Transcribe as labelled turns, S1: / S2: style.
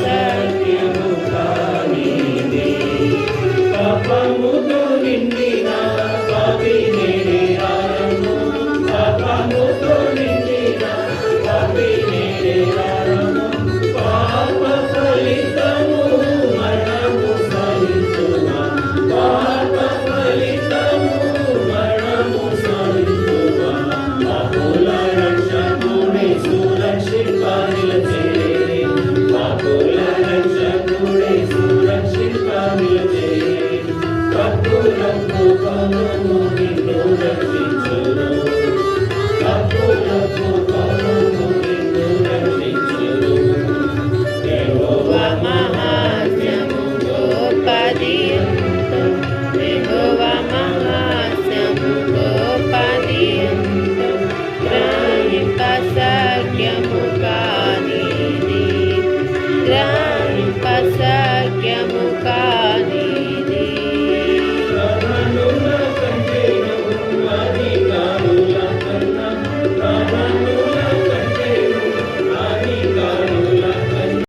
S1: సత్యము కానిది. పాపముతో నిండిన పాపి నేనే రారము, పాపముతో నిండిన పాపి నేనే రారము. పాప ఫలితము మరణము ఫలితుమా, పాప ఫలితము మరణము ఫలితుమా. పాపుల రక్షకుడే సురక్షిత నిలిచే, పాపుల రక్షకుడే సురక్షిత నిలిచే. తప్పులకు కొనుము నిన్ను రక్షించును, తప్పులకు కొనుము నిన్ను రక్షించును. యెహోవా మహాత్మ్యము గొప్పది ఎంతో, యెహోవా మహాత్మ్యము గొప్పది ఎంతో. గ్రహింప సఖ్యము కానిది, గ్రహింప సఖ్యము కానిది.